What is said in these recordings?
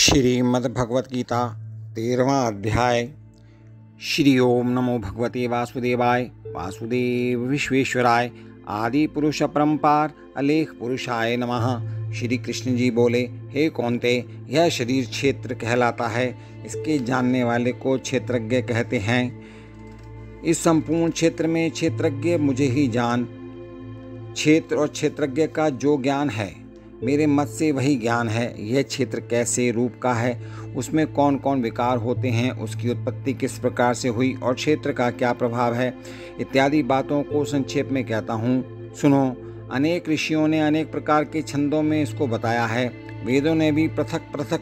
श्रीमद्भगवत गीता 13वां अध्याय। श्री ओम नमो भगवते वासुदेवाय। वासुदेव विश्वेश्वराय आदि पुरुष अपरंपार अलेख पुरुषाय नमः। श्री कृष्ण जी बोले, हे कौन्ते, यह शरीर क्षेत्र कहलाता है। इसके जानने वाले को क्षेत्रज्ञ कहते हैं। इस संपूर्ण क्षेत्र में क्षेत्रज्ञ मुझे ही जान। क्षेत्र और क्षेत्रज्ञ का जो ज्ञान है मेरे मत से वही ज्ञान है। यह क्षेत्र कैसे रूप का है, उसमें कौन कौन विकार होते हैं, उसकी उत्पत्ति किस प्रकार से हुई और क्षेत्र का क्या प्रभाव है, इत्यादि बातों को संक्षेप में कहता हूँ। सुनो, अनेक ऋषियों ने अनेक प्रकार के छंदों में इसको बताया है। वेदों ने भी पृथक पृथक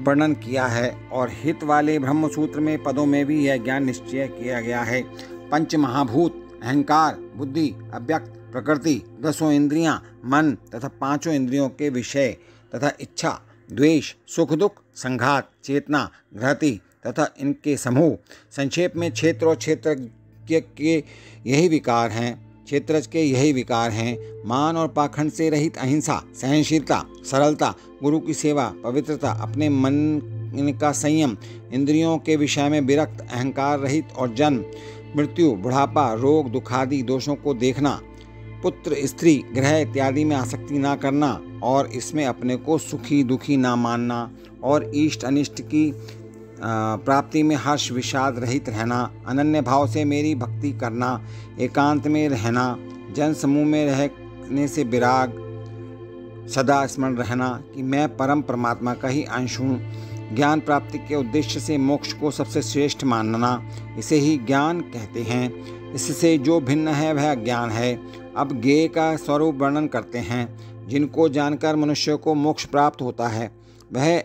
वर्णन किया है और हित वाले ब्रह्मसूत्र में पदों में भी यह ज्ञान निश्चय किया गया है। पंच महाभूत, अहंकार, बुद्धि, अव्यक्त, प्रकृति, 10 इंद्रियां, मन तथा 5 इंद्रियों के विषय तथा इच्छा, द्वेष, सुख दुख, संघात, चेतना, घृति तथा इनके समूह। संक्षेप में क्षेत्र और क्षेत्रज्ञ के यही विकार हैं। क्षेत्रज के यही विकार हैं: मान और पाखंड से रहित अहिंसा, सहनशीलता, सरलता, गुरु की सेवा, पवित्रता, अपने मन का संयम, इंद्रियों के विषय में विरक्त, अहंकार रहित और जन्म, मृत्यु, बुढ़ापा, रोग, दुखादि दोषों को देखना, पुत्र, स्त्री, ग्रह इत्यादि में आसक्ति ना करना और इसमें अपने को सुखी दुखी ना मानना और इष्ट अनिष्ट की प्राप्ति में हर्ष विषाद रहित रहना, अनन्य भाव से मेरी भक्ति करना, एकांत में रहना, जन समूह में रहने से विराग, सदा स्मरण रहना कि मैं परम परमात्मा का ही अंश हूँ, ज्ञान प्राप्ति के उद्देश्य से मोक्ष को सबसे श्रेष्ठ मानना, इसे ही ज्ञान कहते हैं। इससे जो भिन्न है वह ज्ञान है। अब ज्ञेय का स्वरूप वर्णन करते हैं। जिनको जानकर मनुष्य को मोक्ष प्राप्त होता है वह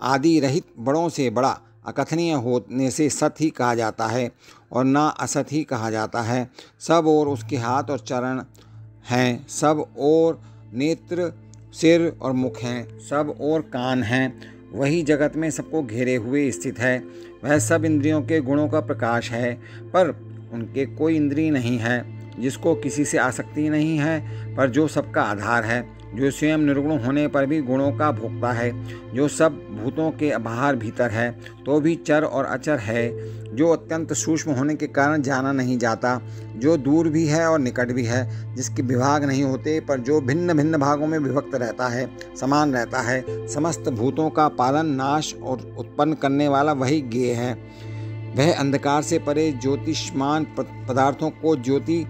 आदि रहित, बड़ों से बड़ा, अकथनीय होने से सत ही कहा जाता है और ना असत ही कहा जाता है। सब ओर उसके हाथ और चरण हैं, सब ओर नेत्र, सिर और मुख हैं, सब ओर कान हैं। वही जगत में सबको घेरे हुए स्थित है। वह सब इंद्रियों के गुणों का प्रकाश है, पर उनके कोई इंद्रिय नहीं है। जिसको किसी से आसक्ति नहीं है, पर जो सबका आधार है, जो स्वयं निर्गुण होने पर भी गुणों का भोक्ता है, जो सब भूतों के बाहर भीतर है तो भी चर और अचर है, जो अत्यंत सूक्ष्म होने के कारण जाना नहीं जाता, जो दूर भी है और निकट भी है, जिसके विभाग नहीं होते पर जो भिन्न भिन्न भागों में विभक्त रहता है, समान रहता है, समस्त भूतों का पालन, नाश और उत्पन्न करने वाला वही ज्ञेय है। वह अंधकार से परे ज्योतिष्मान पदार्थों को ज्योति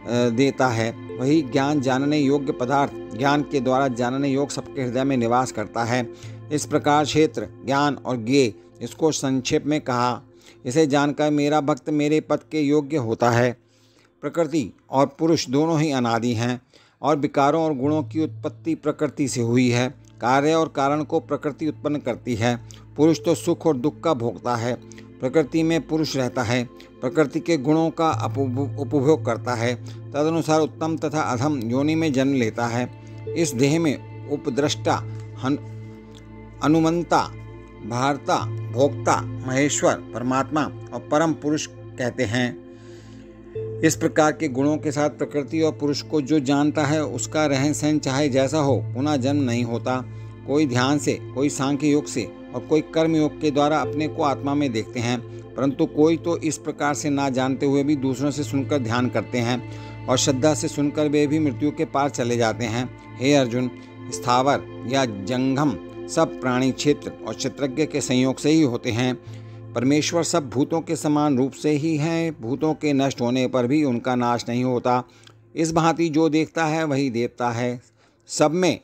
देता है। वही ज्ञान जानने योग्य पदार्थ ज्ञान के द्वारा जानने योग्य सबके हृदय में निवास करता है। इस प्रकार क्षेत्र, ज्ञान और ज्ञेय इसको संक्षेप में कहा। इसे जानकर मेरा भक्त मेरे पद के योग्य होता है। प्रकृति और पुरुष दोनों ही अनादि हैं और विकारों और गुणों की उत्पत्ति प्रकृति से हुई है। कार्य और कारण को प्रकृति उत्पन्न करती है। पुरुष तो सुख और दुख का भोगता है। प्रकृति में पुरुष रहता है, प्रकृति के गुणों का उपभोग करता है, तदनुसार उत्तम तथा अधम योनि में जन्म लेता है। इस देह में उपद्रष्टा, अनुमंता, भारता, भोक्ता, महेश्वर, परमात्मा और परम पुरुष कहते हैं। इस प्रकार के गुणों के साथ प्रकृति और पुरुष को जो जानता है उसका रहन सहन चाहे जैसा हो, पुनः जन्म नहीं होता। कोई ध्यान से, कोई सांख्य योग से और कोई कर्म योग के द्वारा अपने को आत्मा में देखते हैं, परंतु कोई तो इस प्रकार से ना जानते हुए भी दूसरों से सुनकर ध्यान करते हैं और श्रद्धा से सुनकर वे भी मृत्यु के पार चले जाते हैं। हे अर्जुन, स्थावर या जंगम सब प्राणी क्षेत्र और क्षेत्रज्ञ के संयोग से ही होते हैं। परमेश्वर सब भूतों के समान रूप से ही हैं। भूतों के नष्ट होने पर भी उनका नाश नहीं होता। इस भांति जो देखता है वही देवता है। सब में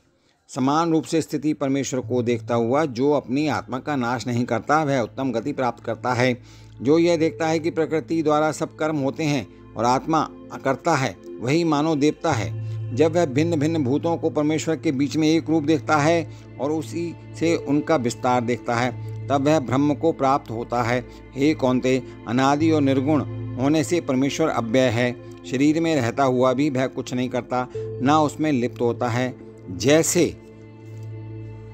समान रूप से स्थिति परमेश्वर को देखता हुआ जो अपनी आत्मा का नाश नहीं करता वह उत्तम गति प्राप्त करता है। जो यह देखता है कि प्रकृति द्वारा सब कर्म होते हैं और आत्मा करता है वही मानो देवता है। जब वह भिन्न भिन्न भूतों को परमेश्वर के बीच में एक रूप देखता है और उसी से उनका विस्तार देखता है, तब वह ब्रह्म को प्राप्त होता है। हे कौन्ते, अनादि और निर्गुण होने से परमेश्वर अव्यय है। शरीर में रहता हुआ भी वह कुछ नहीं करता, ना उसमें लिप्त होता है। जैसे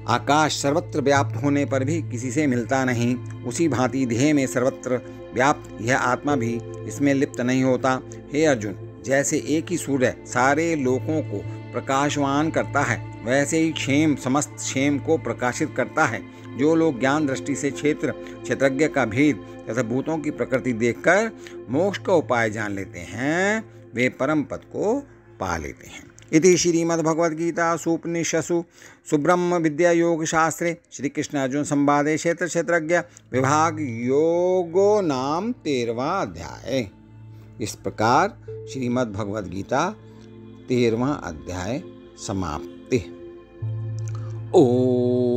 आकाश सर्वत्र व्याप्त होने पर भी किसी से मिलता नहीं, उसी भांति देह में सर्वत्र व्याप्त यह आत्मा भी इसमें लिप्त नहीं होता। हे अर्जुन, जैसे एक ही सूर्य सारे लोकों को प्रकाशवान करता है, वैसे ही क्षेम समस्त क्षेम को प्रकाशित करता है। जो लोग ज्ञान दृष्टि से क्षेत्रज्ञ का भेद तथा भूतों की प्रकृति देखकर मोक्ष का उपाय जान लेते हैं, वे परम पद को पा लेते हैं। इति श्रीमद्भगवद्गीतासु उपनिषत्सु सुब्रह्म विद्या योग शास्त्रे श्री कृष्ण अर्जुन संवादे क्षेत्रज्ञ विभाग योगो नाम 13वां अध्याय। इस प्रकार श्रीमद्भगवद्गीता 13वां अध्याय समाप्ति। ओम